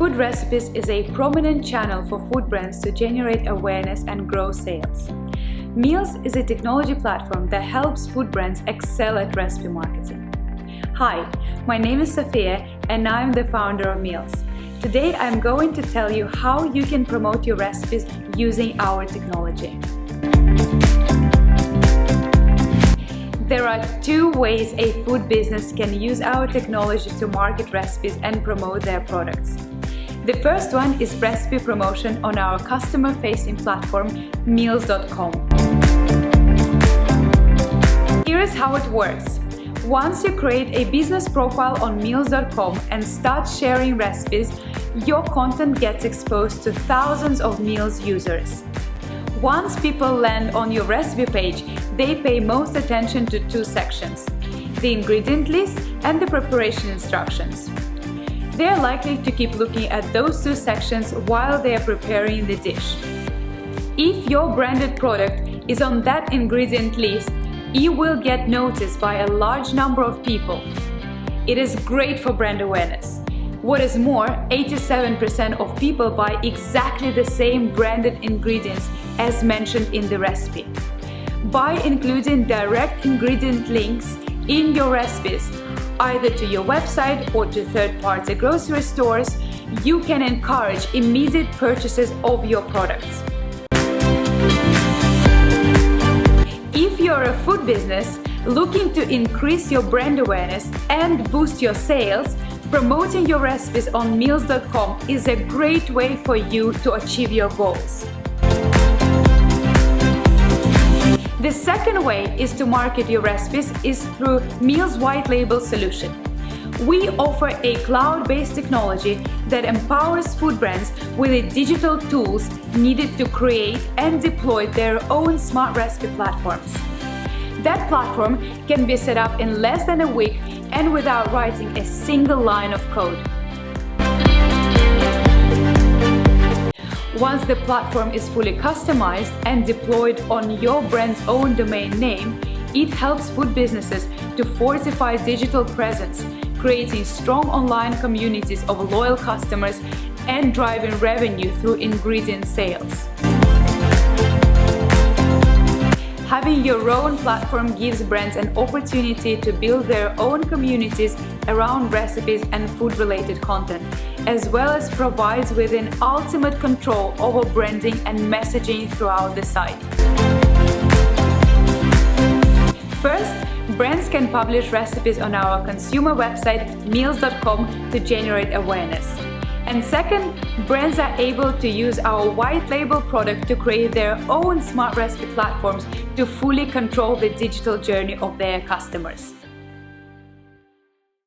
Food recipes is a prominent channel for food brands to generate awareness and grow sales. Mealz is a technology platform that helps food brands excel at recipe marketing. Hi, my name is Sofia and I'm the founder of Mealz. Today I'm going to tell you how you can promote your recipes using our technology. There are two ways a food business can use our technology to market recipes and promote their products. The first one is recipe promotion on our customer-facing platform, Mealz.com. Here is how it works. Once you create a business profile on Mealz.com and start sharing recipes, your content gets exposed to thousands of Mealz users. Once people land on your recipe page, they pay most attention to two sections: the ingredient list and the preparation instructions. They are likely to keep looking at those two sections while they are preparing the dish. If your branded product is on that ingredient list, you will get noticed by a large number of people. It is great for brand awareness. What is more, 87% of people buy exactly the same branded ingredients as mentioned in the recipe. By including direct ingredient links in your recipes, either to your website or to third-party grocery stores, you can encourage immediate purchases of your products. If you're a food business looking to increase your brand awareness and boost your sales, promoting your recipes on Mealz.com is a great way for you to achieve your goals. The second way is to market your recipes is through Mealz white label solution. We offer a cloud-based technology that empowers food brands with the digital tools needed to create and deploy their own smart recipe platforms. That platform can be set up in less than a week and without writing a single line of code. Once the platform is fully customized and deployed on your brand's own domain name, it helps food businesses to fortify digital presence, creating strong online communities of loyal customers and driving revenue through ingredient sales. Having your own platform gives brands an opportunity to build their own communities around recipes and food-related content, as well as provides within ultimate control over branding and messaging throughout the site. First, brands can publish recipes on our consumer website, Mealz.com, to generate awareness. And second, brands are able to use our white label product to create their own smart recipe platforms to fully control the digital journey of their customers.